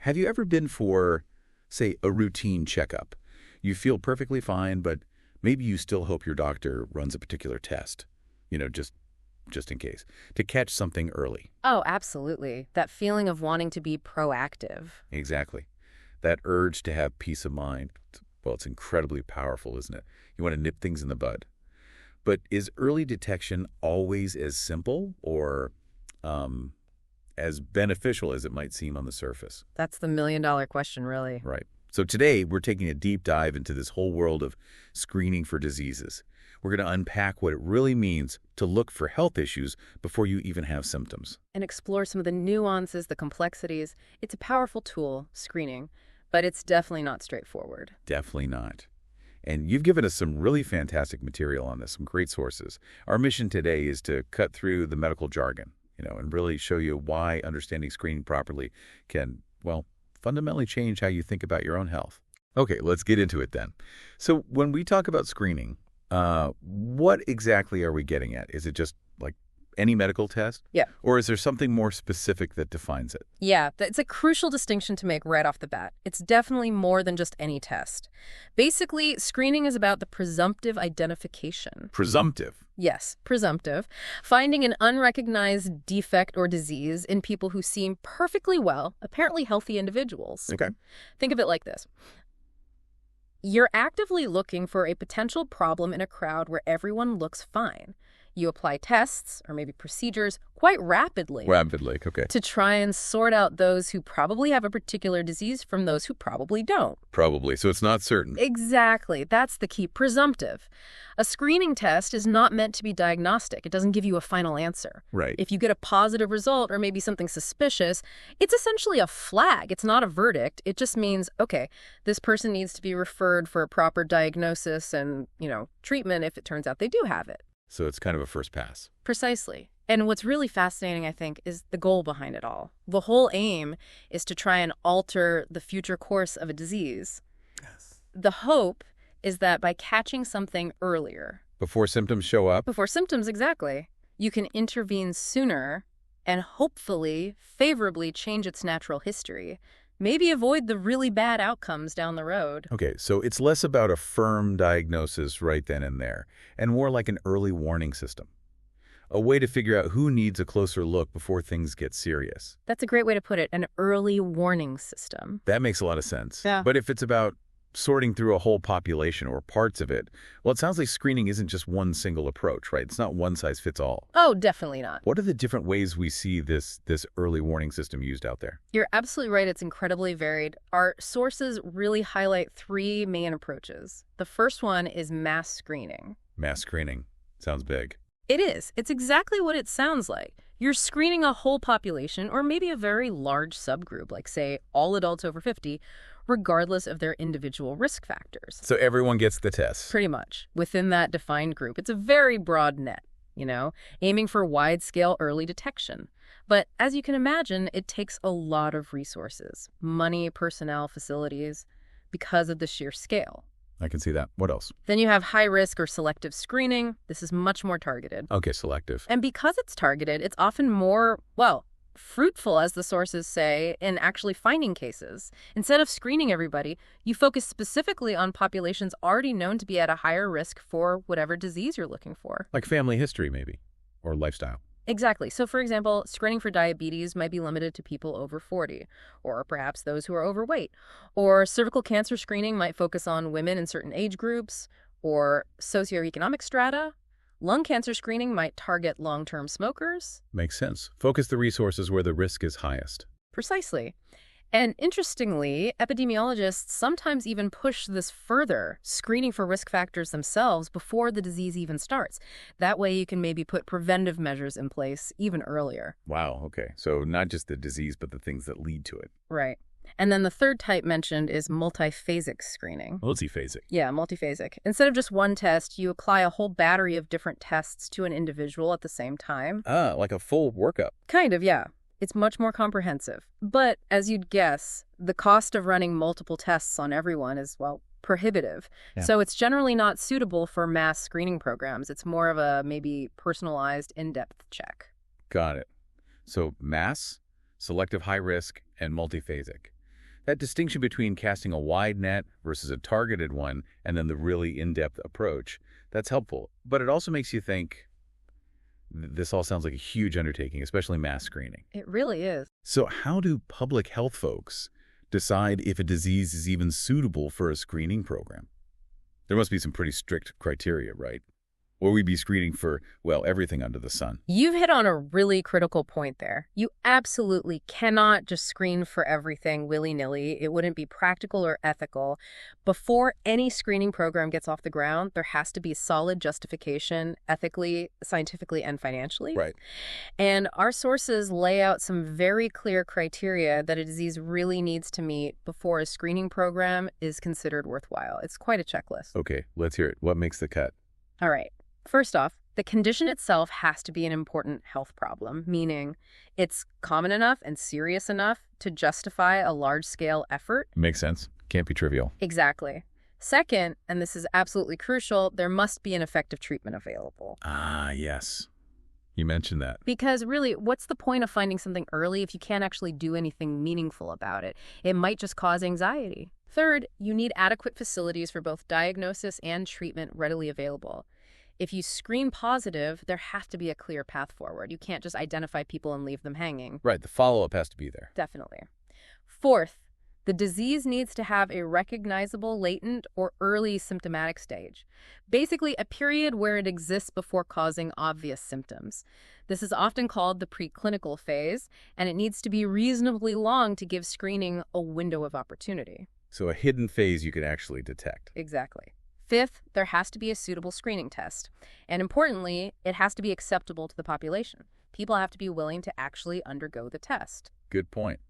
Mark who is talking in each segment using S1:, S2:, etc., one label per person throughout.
S1: Have you ever been for, say, a routine checkup? You feel perfectly fine, but maybe you still hope your doctor runs a particular test, just in case, to catch something early.
S2: Oh, absolutely. That feeling of wanting to be proactive.
S1: Exactly. That urge to have peace of mind, well, it's incredibly powerful, isn't it? You want to nip things in the bud. But is early detection always as simple or as beneficial as it might seem on the surface?
S2: That's the million-dollar question, really.
S1: Right. So today, we're taking a deep dive into this whole world of screening for diseases. We're going to unpack what it really means to look for health issues before you even have symptoms.
S2: And explore some of the nuances, the complexities. It's a powerful tool, screening, but it's definitely not straightforward.
S1: Definitely not. And you've given us some really fantastic material on this, some great sources. Our mission today is to cut through the medical jargon, and really show you why understanding screening properly can, well, fundamentally change how you think about your own health. Okay, let's get into it then. So when we talk about screening, what exactly are we getting at? Is it just like any medical test?
S2: Yeah.
S1: Or is there something more specific that defines it?
S2: Yeah, it's a crucial distinction to make right off the bat. It's definitely more than just any test. Basically, screening is about the presumptive identification.
S1: Presumptive?
S2: Yes, presumptive. Finding an unrecognized defect or disease in people who seem perfectly well, apparently healthy individuals.
S1: Okay.
S2: Think of it like this. You're actively looking for a potential problem in a crowd where everyone looks fine. You apply tests, or maybe procedures, quite rapidly.
S1: Rapidly, okay.
S2: To try and sort out those who probably have a particular disease from those who probably don't.
S1: Probably, so it's not certain.
S2: Exactly. That's the key. Presumptive. A screening test is not meant to be diagnostic. It doesn't give you a final answer.
S1: Right.
S2: If you get a positive result or maybe something suspicious, it's essentially a flag. It's not a verdict. It just means, okay, this person needs to be referred for a proper diagnosis and, treatment if it turns out they do have it.
S1: So it's kind of a first pass.
S2: Precisely. And what's really fascinating, I think, is the goal behind it all. The whole aim is to try and alter the future course of a disease.
S1: Yes.
S2: The hope is that by catching something earlier...
S1: Before symptoms show up?
S2: Before symptoms, exactly. You can intervene sooner and hopefully favorably change its natural history. Maybe avoid the really bad outcomes down the road.
S1: Okay, so it's less about a firm diagnosis right then and there, and more like an early warning system. A way to figure out who needs a closer look before things get serious.
S2: That's a great way to put it, an early warning system.
S1: That makes a lot of sense.
S2: Yeah.
S1: But if it's about sorting through a whole population or parts of it, well, it sounds like screening isn't just one single approach, right? It's not one size fits all.
S2: Oh, definitely not.
S1: What are the different ways we see this early warning system used out there?
S2: You're absolutely right. It's incredibly varied. Our sources really highlight three main approaches. The first one is mass screening.
S1: Mass screening. Sounds big.
S2: It is. It's exactly what it sounds like. You're screening a whole population or maybe a very large subgroup, like, say, all adults over 50, regardless of their individual risk factors.
S1: So everyone gets the test.
S2: Pretty much. Within that defined group. It's a very broad net, aiming for wide-scale early detection. But as you can imagine, it takes a lot of resources, money, personnel, facilities, because of the sheer scale.
S1: I can see that. What else?
S2: Then you have high-risk or selective screening. This is much more targeted.
S1: Okay, selective.
S2: And because it's targeted, it's often more, fruitful, as the sources say, in actually finding cases. Instead of screening everybody, you focus specifically on populations already known to be at a higher risk for whatever disease you're looking for.
S1: Like family history, maybe, or lifestyle.
S2: Exactly. So, for example, screening for diabetes might be limited to people over 40, or perhaps those who are overweight. Or cervical cancer screening might focus on women in certain age groups, or socioeconomic strata. Lung cancer screening might target long-term smokers.
S1: Makes sense. Focus the resources where the risk is highest.
S2: Precisely. And interestingly, epidemiologists sometimes even push this further, screening for risk factors themselves before the disease even starts. That way you can maybe put preventive measures in place even earlier.
S1: Wow, okay. So not just the disease, but the things that lead to it.
S2: Right. And then the third type mentioned is multiphasic screening.
S1: Multiphasic.
S2: Yeah, multiphasic. Instead of just one test, you apply a whole battery of different tests to an individual at the same time.
S1: Ah, like a full workup.
S2: Kind of, yeah. It's much more comprehensive. But as you'd guess, the cost of running multiple tests on everyone is, prohibitive.
S1: Yeah.
S2: So it's generally not suitable for mass screening programs. It's more of a maybe personalized in-depth check.
S1: Got it. So mass, selective high risk, and multiphasic. That distinction between casting a wide net versus a targeted one and then the really in-depth approach, that's helpful. But it also makes you think, this all sounds like a huge undertaking, especially mass screening.
S2: It really is.
S1: So how do public health folks decide if a disease is even suitable for a screening program? There must be some pretty strict criteria, right? Or we'd be screening for, well, everything under the sun.
S2: You've hit on a really critical point there. You absolutely cannot just screen for everything willy-nilly. It wouldn't be practical or ethical. Before any screening program gets off the ground, there has to be solid justification, ethically, scientifically, and financially.
S1: Right.
S2: And our sources lay out some very clear criteria that a disease really needs to meet before a screening program is considered worthwhile. It's quite a checklist.
S1: Okay, let's hear it. What makes the cut?
S2: All right. First off, the condition itself has to be an important health problem, meaning it's common enough and serious enough to justify a large-scale effort.
S1: Makes sense. Can't be trivial.
S2: Exactly. Second, and this is absolutely crucial, there must be an effective treatment available.
S1: Ah, yes. You mentioned that.
S2: Because really, what's the point of finding something early if you can't actually do anything meaningful about it? It might just cause anxiety. Third, you need adequate facilities for both diagnosis and treatment readily available. If you screen positive, there has to be a clear path forward. You can't just identify people and leave them hanging.
S1: Right, the follow-up has to be there.
S2: Definitely. Fourth, the disease needs to have a recognizable latent or early symptomatic stage. Basically, a period where it exists before causing obvious symptoms. This is often called the preclinical phase, and it needs to be reasonably long to give screening a window of opportunity.
S1: So a hidden phase you could actually detect.
S2: Exactly. Fifth, there has to be a suitable screening test. And importantly, it has to be acceptable to the population. People have to be willing to actually undergo the test.
S1: Good point.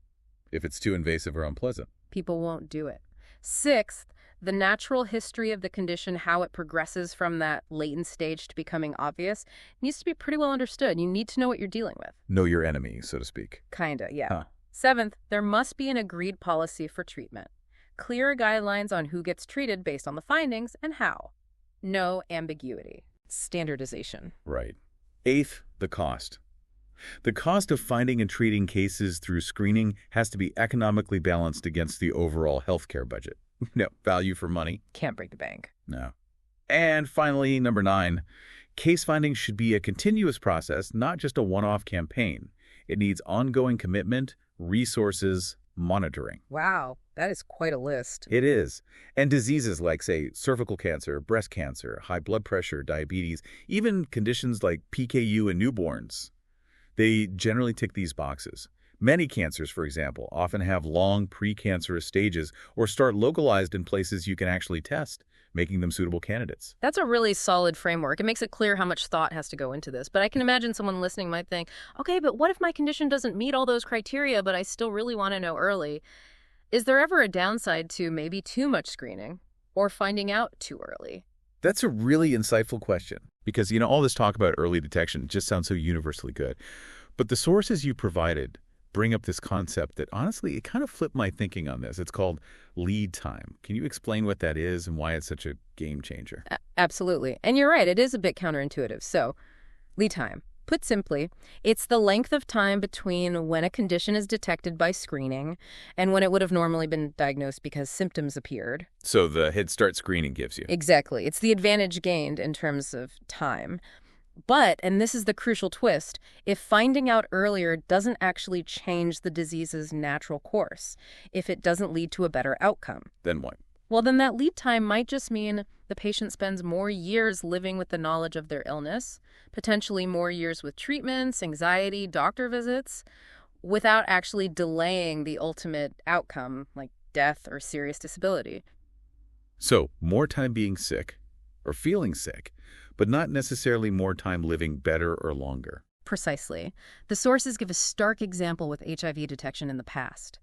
S1: If it's too invasive or unpleasant.
S2: People won't do it. Sixth, the natural history of the condition, how it progresses from that latent stage to becoming obvious, needs to be pretty well understood. You need to know what you're dealing with.
S1: Know your enemy, so to speak.
S2: Kinda, yeah.
S1: Huh.
S2: Seventh, there must be an agreed policy for treatment. Clear guidelines on who gets treated based on the findings and how. No ambiguity. Standardization.
S1: Right. Eighth, the cost. The cost of finding and treating cases through screening has to be economically balanced against the overall healthcare budget. No, value for money.
S2: Can't break the bank.
S1: No. And finally, number 9, case finding should be a continuous process, not just a one-off campaign. It needs ongoing commitment, resources, monitoring.
S2: Wow, that is quite a list.
S1: It is. And diseases like, say, cervical cancer, breast cancer, high blood pressure, diabetes, even conditions like PKU in newborns, they generally tick these boxes. Many cancers, for example, often have long precancerous stages or start localized in places you can actually test, making them suitable candidates.
S2: That's a really solid framework. It makes it clear how much thought has to go into this. But I can imagine someone listening might think, okay, but what if my condition doesn't meet all those criteria, but I still really want to know early? Is there ever a downside to maybe too much screening or finding out too early?
S1: That's a really insightful question because, all this talk about early detection just sounds so universally good. But the sources you provided bring up this concept that, honestly, it kind of flipped my thinking on this. It's called lead time. Can you explain what that is and why it's such a game changer?
S2: Absolutely. And you're right, it is a bit counterintuitive. So, lead time. Put simply, it's the length of time between when a condition is detected by screening and when it would have normally been diagnosed because symptoms appeared.
S1: So the Head Start screening gives you.
S2: Exactly. It's the advantage gained in terms of time. But, and this is the crucial twist, if finding out earlier doesn't actually change the disease's natural course, if it doesn't lead to a better outcome.
S1: Then what?
S2: Well, then that lead time might just mean the patient spends more years living with the knowledge of their illness, potentially more years with treatments, anxiety, doctor visits, without actually delaying the ultimate outcome, like death or serious disability.
S1: So, more time being sick or feeling sick, but not necessarily more time living better or longer.
S2: Precisely. The sources give a stark example with HIV detection in the past.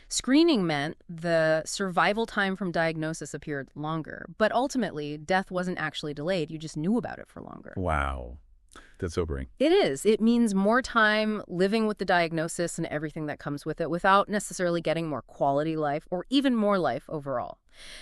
S2: Screening meant the survival time from diagnosis appeared longer, but ultimately, death wasn't actually delayed. You just knew about it for longer.
S1: Wow. That's sobering.
S2: It is. It means more time living with the diagnosis and everything that comes with it without necessarily getting more quality life or even more life overall.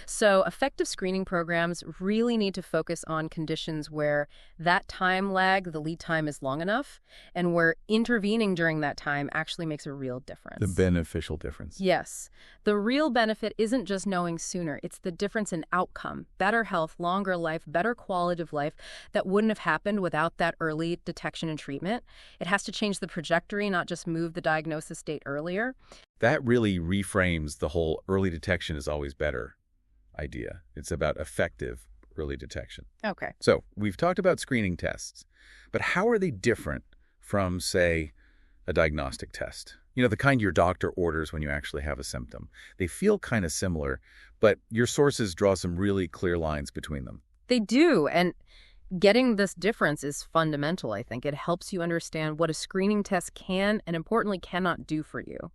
S2: So effective screening programs really need to focus on conditions where that time lag, the lead time, is long enough, and where intervening during that time actually makes a real
S1: The
S2: difference.
S1: beneficial difference.
S2: Yes. The real benefit isn't just knowing sooner. It's the difference in outcome, better health, longer life, better quality of life that wouldn't have happened without that early detection and treatment. It has to change the trajectory, not just move the diagnosis date earlier.
S1: That really reframes the whole early detection is always better idea. It's about effective early detection.
S2: Okay.
S1: So we've talked about screening tests, but how are they different from, say, a diagnostic test? You know, the kind your doctor orders when you actually have a symptom. They feel kind of similar, but your sources draw some really clear lines between them.
S2: They do, and getting this difference is fundamental, I think. It helps you understand what a screening test can and, importantly, cannot do for you.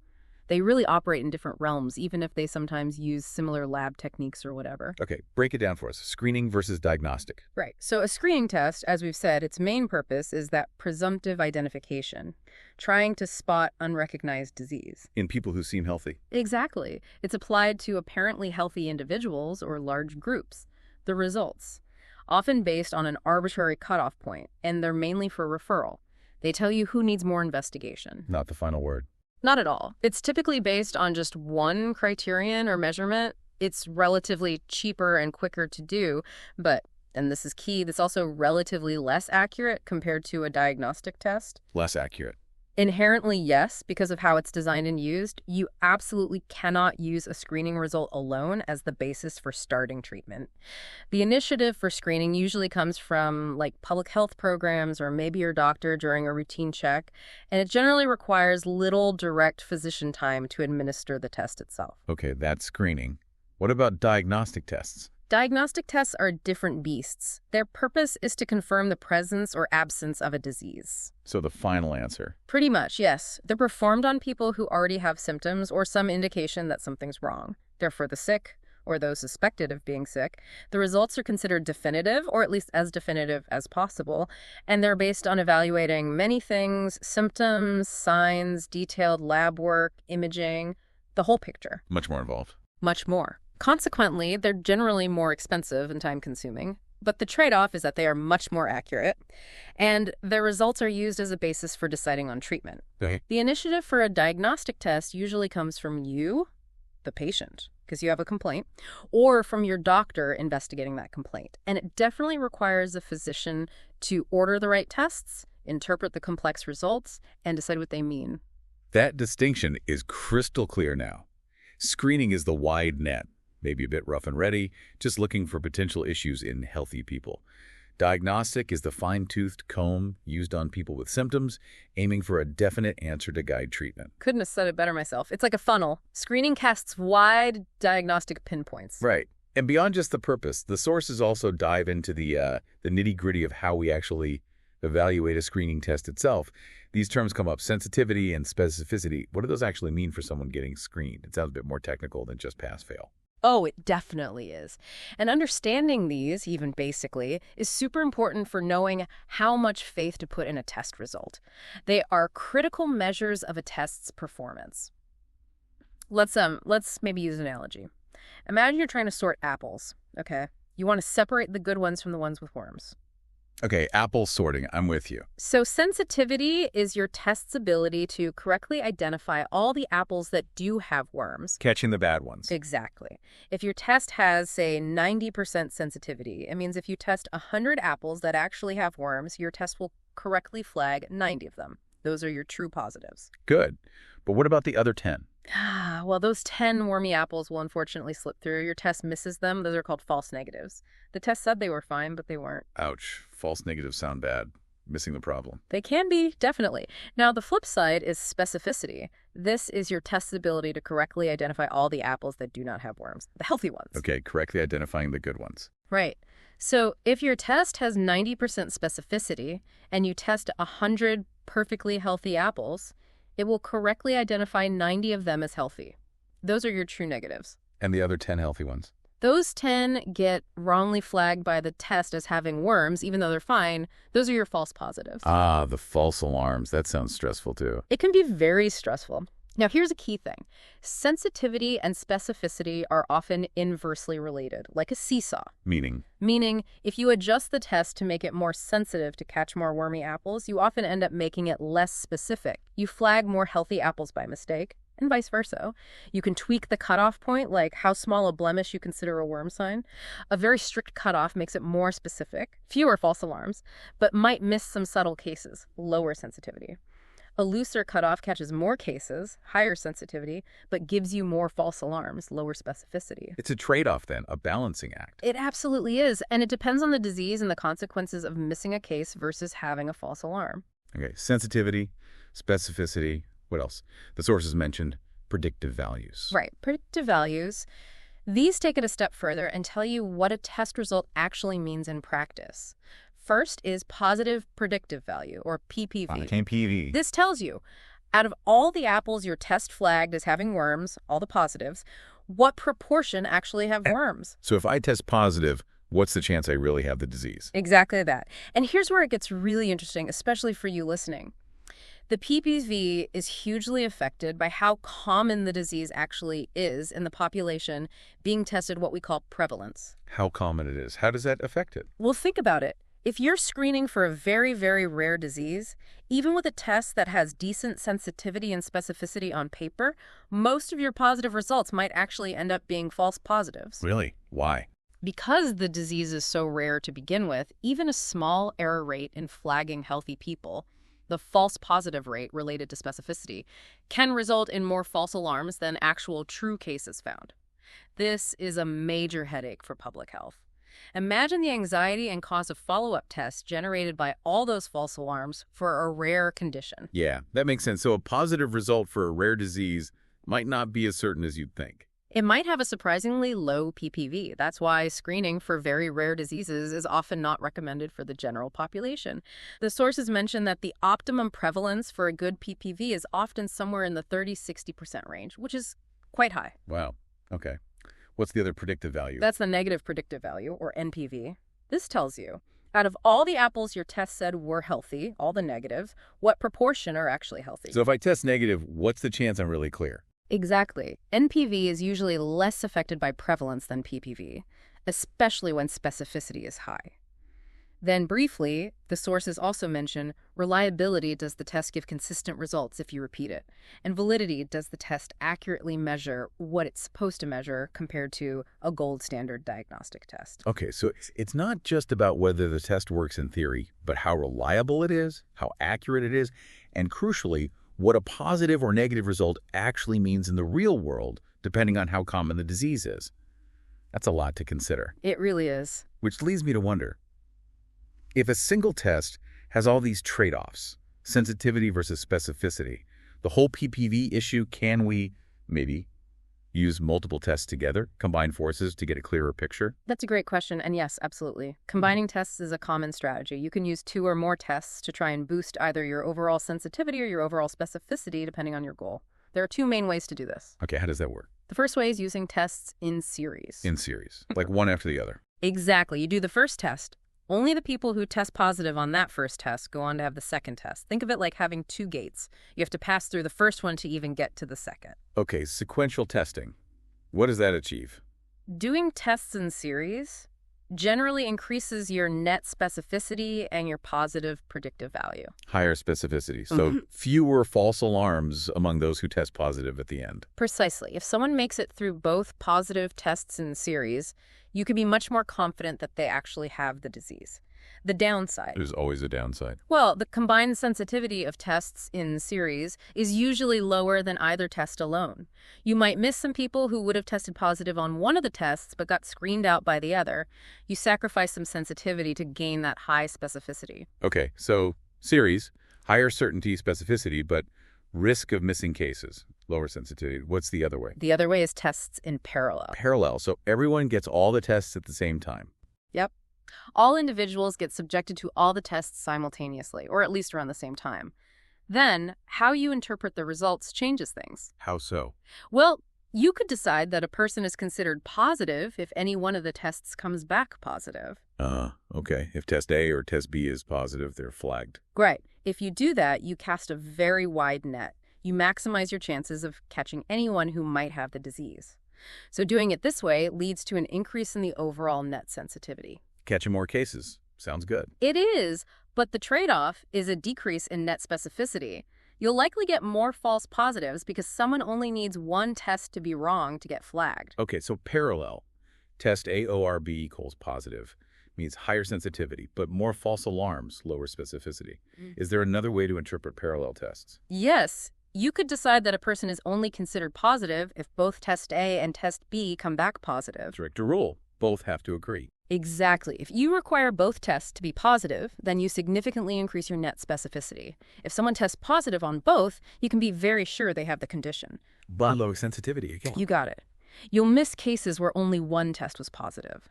S2: They really operate in different realms, even if they sometimes use similar lab techniques or whatever.
S1: Okay, break it down for us. Screening versus diagnostic.
S2: Right. So a screening test, as we've said, its main purpose is that presumptive identification, trying to spot unrecognized disease.
S1: In people who seem healthy.
S2: Exactly. It's applied to apparently healthy individuals or large groups. The results, often based on an arbitrary cutoff point, and they're mainly for referral. They tell you who needs more investigation.
S1: Not the final word.
S2: Not at all. It's typically based on just one criterion or measurement. It's relatively cheaper and quicker to do, but, and this is key, it's also relatively less accurate compared to a diagnostic test.
S1: Less accurate.
S2: Inherently, yes, because of how it's designed and used. You absolutely cannot use a screening result alone as the basis for starting treatment. The initiative for screening usually comes from like public health programs or maybe your doctor during a routine check, and it generally requires little direct physician time to administer the test itself.
S1: Okay, that's screening. What about diagnostic tests?
S2: Diagnostic tests are different beasts. Their purpose is to confirm the presence or absence of a disease.
S1: So the final answer.
S2: Pretty much, yes. They're performed on people who already have symptoms or some indication that something's wrong. They're for the sick or those suspected of being sick. The results are considered definitive, or at least as definitive as possible, and they're based on evaluating many things: symptoms, signs, detailed lab work, imaging, the whole picture.
S1: Much more involved.
S2: Much more. Consequently, they're generally more expensive and time-consuming, but the trade-off is that they are much more accurate, and their results are used as a basis for deciding on treatment.
S1: Okay.
S2: The initiative for a diagnostic test usually comes from you, the patient, because you have a complaint, or from your doctor investigating that complaint. And it definitely requires a physician to order the right tests, interpret the complex results, and decide what they mean.
S1: That distinction is crystal clear now. Screening is the wide net. Maybe a bit rough and ready, just looking for potential issues in healthy people. Diagnostic is the fine-toothed comb used on people with symptoms, aiming for a definite answer to guide treatment.
S2: Couldn't have said it better myself. It's like a funnel. Screening casts wide diagnostic pinpoints.
S1: Right. And beyond just the purpose, the sources also dive into the nitty-gritty of how we actually evaluate a screening test itself. These terms come up: sensitivity and specificity. What do those actually mean for someone getting screened? It sounds a bit more technical than just pass-fail.
S2: Oh, it definitely is. And understanding these, even basically, is super important for knowing how much faith to put in a test result. They are critical measures of a test's performance. Let's maybe use an analogy. Imagine you're trying to sort apples, okay? You want to separate the good ones from the ones with worms.
S1: Okay, apple sorting. I'm with you.
S2: So sensitivity is your test's ability to correctly identify all the apples that do have worms.
S1: Catching the bad ones.
S2: Exactly. If your test has, say, 90% sensitivity, it means if you test 100 apples that actually have worms, your test will correctly flag 90 of them. Those are your true positives.
S1: Good. But what about the other 10?
S2: Well, those 10 wormy apples will unfortunately slip through. Your test misses them. Those are called false negatives. The test said they were fine, but they weren't.
S1: Ouch. False negatives sound bad. Missing the problem.
S2: They can be, definitely. Now, the flip side is specificity. This is your test's ability to correctly identify all the apples that do not have worms, the healthy ones.
S1: Okay, correctly identifying the good ones.
S2: Right. So if your test has 90% specificity and you test 100 perfectly healthy apples, it will correctly identify 90 of them as healthy. Those are your true negatives.
S1: And the other 10 healthy ones?
S2: Those 10 get wrongly flagged by the test as having worms, even though they're fine. Those are your false positives.
S1: Ah, the false alarms. That sounds stressful too.
S2: It can be very stressful. Now, here's a key thing. Sensitivity and specificity are often inversely related, like a seesaw.
S1: Meaning?
S2: Meaning, if you adjust the test to make it more sensitive to catch more wormy apples, you often end up making it less specific. You flag more healthy apples by mistake, and vice versa. You can tweak the cutoff point, like how small a blemish you consider a worm sign. A very strict cutoff makes it more specific, fewer false alarms, but might miss some subtle cases, lower sensitivity. A looser cutoff catches more cases, higher sensitivity, but gives you more false alarms, lower specificity.
S1: It's a trade-off then, a balancing act.
S2: It absolutely is, and it depends on the disease and the consequences of missing a case versus having a false alarm.
S1: Okay, sensitivity, specificity, what else? The sources mentioned predictive values.
S2: Right, predictive values. These take it a step further and tell you what a test result actually means in practice. First is positive predictive value, or PPV.
S1: PV.
S2: This tells you, out of all the apples your test flagged as having worms, all the positives, what proportion actually have worms?
S1: So if I test positive, what's the chance I really have the disease?
S2: Exactly that. And here's where it gets really interesting, especially for you listening. The PPV is hugely affected by how common the disease actually is in the population being tested, what we call prevalence.
S1: How common it is. How does that affect it?
S2: Well, think about it. If you're screening for a very, very rare disease, even with a test that has decent sensitivity and specificity on paper, most of your positive results might actually end up being false positives.
S1: Really? Why?
S2: Because the disease is so rare to begin with, even a small error rate in flagging healthy people, the false positive rate related to specificity, can result in more false alarms than actual true cases found. This is a major headache for public health. Imagine the anxiety and cost of follow-up tests generated by all those false alarms for a rare condition.
S1: Yeah, that makes sense. So a positive result for a rare disease might not be as certain as you'd think.
S2: It might have a surprisingly low PPV. That's why screening for very rare diseases is often not recommended for the general population. The sources mention that the optimum prevalence for a good PPV is often somewhere in the 30–60% range, which is quite high.
S1: Wow. Okay. What's the other predictive value?
S2: That's the negative predictive value, or NPV. This tells you, out of all the apples your test said were healthy, all the negatives, what proportion are actually healthy?
S1: So if I test negative, what's the chance I'm really clear?
S2: Exactly. NPV is usually less affected by prevalence than PPV, especially when specificity is high. Then briefly, the sources also mention reliability. Does the test give consistent results if you repeat it? And validity. Does the test accurately measure what it's supposed to measure compared to a gold standard diagnostic test?
S1: Okay, so it's not just about whether the test works in theory, but how reliable it is, how accurate it is, and crucially, what a positive or negative result actually means in the real world, depending on how common the disease is. That's a lot to consider.
S2: It really is.
S1: Which leads me to wonder, if a single test has all these trade-offs, sensitivity versus specificity, the whole PPV issue, can we maybe use multiple tests together, combine forces to get a clearer picture?
S2: That's a great question, and yes, absolutely. Combining tests is a common strategy. You can use 2 or more tests to try and boost either your overall sensitivity or your overall specificity, depending on your goal. There are 2 main ways to do this.
S1: Okay, how does that work?
S2: The first way is using tests in series.
S1: In series, like one after the other.
S2: Exactly. You do the first test. Only the people who test positive on that first test go on to have the second test. Think of it like having 2 gates. You have to pass through the first one to even get to the second.
S1: Okay, sequential testing. What does that achieve?
S2: Doing tests in series generally increases your net specificity and your positive predictive value.
S1: Higher specificity, so fewer false alarms among those who test positive at the end.
S2: Precisely. If someone makes it through both positive tests in series, you can be much more confident that they actually have the disease. The downside.
S1: There's always a downside.
S2: Well, the combined sensitivity of tests in series is usually lower than either test alone. You might miss some people who would have tested positive on one of the tests but got screened out by the other. You sacrifice some sensitivity to gain that high specificity.
S1: Okay, so series, higher certainty specificity, but risk of missing cases, lower sensitivity. What's the other way?
S2: The other way is tests in parallel.
S1: Parallel, so everyone gets all the tests at the same time.
S2: Yep. All individuals get subjected to all the tests simultaneously, or at least around the same time. Then, how you interpret the results changes things.
S1: How so?
S2: Well, you could decide that a person is considered positive if any one of the tests comes back positive.
S1: Okay. If test A or test B is positive, they're flagged.
S2: Right. If you do that, you cast a very wide net. You maximize your chances of catching anyone who might have the disease. So doing it this way leads to an increase in the overall net sensitivity.
S1: Catching more cases. Sounds good.
S2: It is, but the trade-off is a decrease in net specificity. You'll likely get more false positives because someone only needs one test to be wrong to get flagged.
S1: Okay, so parallel. Test AORB equals positive means higher sensitivity, but more false alarms, lower specificity. Is there another way to interpret parallel tests?
S2: Yes, you could decide that a person is only considered positive if both test A and test B come back positive.
S1: Stricter rule. Both have to agree.
S2: Exactly. If you require both tests to be positive, then you significantly increase your net specificity. If someone tests positive on both, you can be very sure they have the condition.
S1: But low sensitivity again.
S2: You got it. You'll miss cases where only one test was positive.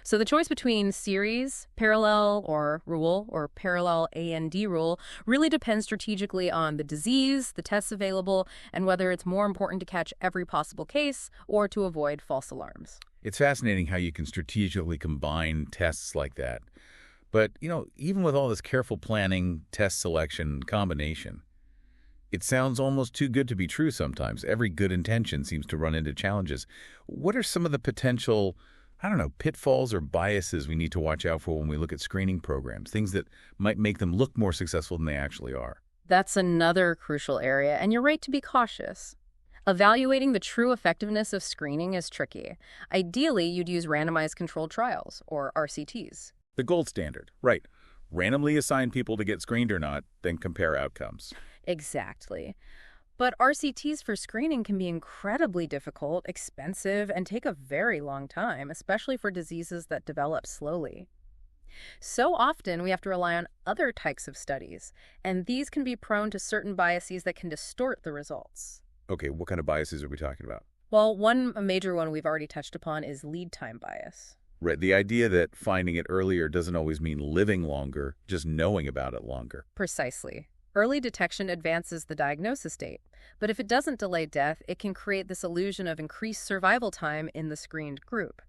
S2: So the choice between series, parallel, or rule, or parallel AND rule, really depends strategically on the disease, the tests available, and whether it's more important to catch every possible case or to avoid false alarms.
S1: It's fascinating how you can strategically combine tests like that. But, even with all this careful planning, test selection, combination, it sounds almost too good to be true sometimes. Every good intention seems to run into challenges. What are some of the potential, pitfalls or biases we need to watch out for when we look at screening programs, things that might make them look more successful than they actually are?
S2: That's another crucial area, and you're right to be cautious. Evaluating the true effectiveness of screening is tricky. Ideally, you'd use randomized controlled trials, or RCTs.
S1: The gold standard, right. Randomly assign people to get screened or not, then compare outcomes.
S2: Exactly. But RCTs for screening can be incredibly difficult, expensive, and take a very long time, especially for diseases that develop slowly. So often, we have to rely on other types of studies, and these can be prone to certain biases that can distort the results.
S1: Okay, what kind of biases are we talking about?
S2: Well, a major one we've already touched upon is lead time bias.
S1: Right, the idea that finding it earlier doesn't always mean living longer, just knowing about it longer.
S2: Precisely. Early detection advances the diagnosis date, but if it doesn't delay death, it can create this illusion of increased survival time in the screened group.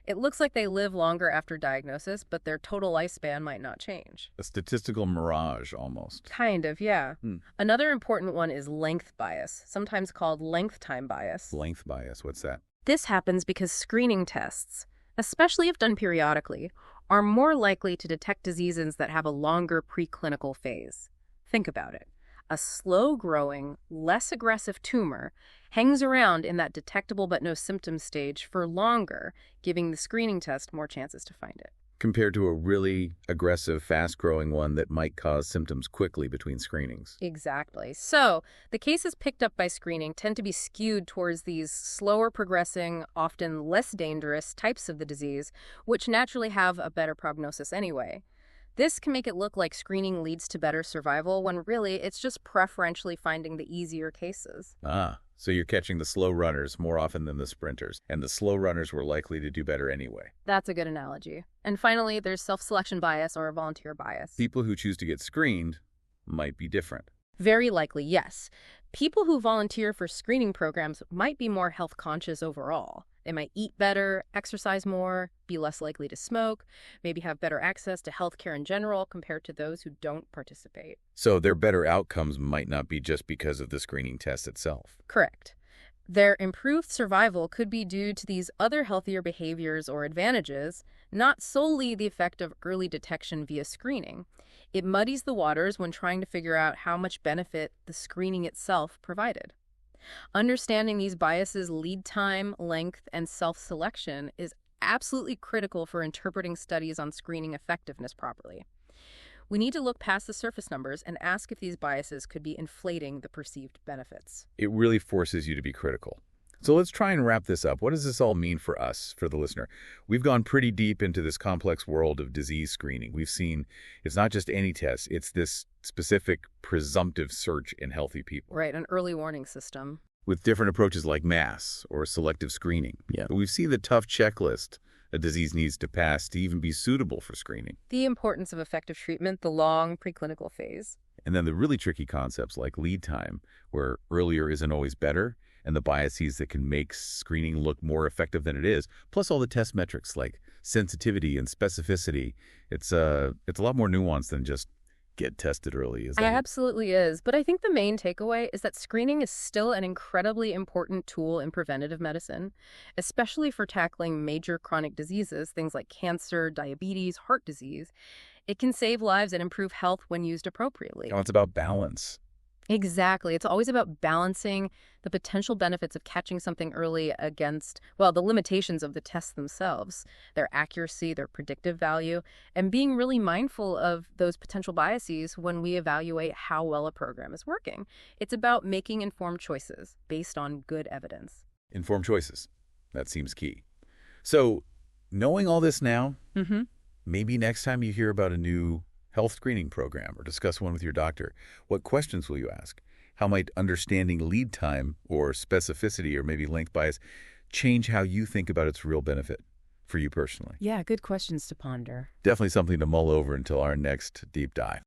S2: It looks like they live longer after diagnosis, but their total lifespan might not change.
S1: A statistical mirage, almost.
S2: Kind of, yeah. Another important one is length bias, sometimes called length time bias.
S1: Length bias, what's that?
S2: This happens because screening tests, especially if done periodically, are more likely to detect diseases that have a longer preclinical phase. Think about it. A slow-growing, less aggressive tumor hangs around in that detectable but no symptom stage for longer, giving the screening test more chances to find it.
S1: Compared to a really aggressive, fast-growing one that might cause symptoms quickly between screenings.
S2: Exactly. So, the cases picked up by screening tend to be skewed towards these slower progressing, often less dangerous types of the disease, which naturally have a better prognosis anyway. This can make it look like screening leads to better survival when really it's just preferentially finding the easier cases.
S1: So you're catching the slow runners more often than the sprinters, and the slow runners were likely to do better anyway.
S2: That's a good analogy. And finally, there's self-selection bias or volunteer bias.
S1: People who choose to get screened might be different.
S2: Very likely, yes. People who volunteer for screening programs might be more health conscious overall. They might eat better, exercise more, be less likely to smoke, maybe have better access to healthcare in general compared to those who don't participate.
S1: So their better outcomes might not be just because of the screening test itself.
S2: Correct. Their improved survival could be due to these other healthier behaviors or advantages, not solely the effect of early detection via screening. It muddies the waters when trying to figure out how much benefit the screening itself provided. Understanding these biases, lead time, length, and self-selection is absolutely critical for interpreting studies on screening effectiveness properly. We need to look past the surface numbers and ask if these biases could be inflating the perceived benefits.
S1: It really forces you to be critical. So let's try and wrap this up. What does this all mean for us, for the listener? We've gone pretty deep into this complex world of disease screening. We've seen it's not just any test, it's this specific presumptive search in healthy people.
S2: Right, an early warning system.
S1: With different approaches like mass or selective screening.
S2: Yeah.
S1: But we've seen the tough checklist a disease needs to pass to even be suitable for screening.
S2: The importance of effective treatment, the long preclinical phase.
S1: And then the really tricky concepts like lead time, where earlier isn't always better, and the biases that can make screening look more effective than it is, plus all the test metrics like sensitivity and specificity. It's a lot more nuanced than just get tested early, is
S2: It
S1: that it?
S2: absolutely is. But I think the main takeaway is that screening is still an incredibly important tool in preventative medicine, especially for tackling major chronic diseases, things like cancer, diabetes, heart disease. It can save lives and improve health when used appropriately.
S1: Oh, it's about balance.
S2: Exactly. It's always about balancing the potential benefits of catching something early against, well, the limitations of the tests themselves, their accuracy, their predictive value, and being really mindful of those potential biases when we evaluate how well a program is working. It's about making informed choices based on good evidence.
S1: Informed choices. That seems key. So, knowing all this now,
S2: Mm-hmm.
S1: maybe next time you hear about a new health screening program or discuss one with your doctor, what questions will you ask? How might understanding lead time or specificity or maybe length bias change how you think about its real benefit for you personally?
S2: Yeah, good questions to ponder.
S1: Definitely something to mull over until our next deep dive.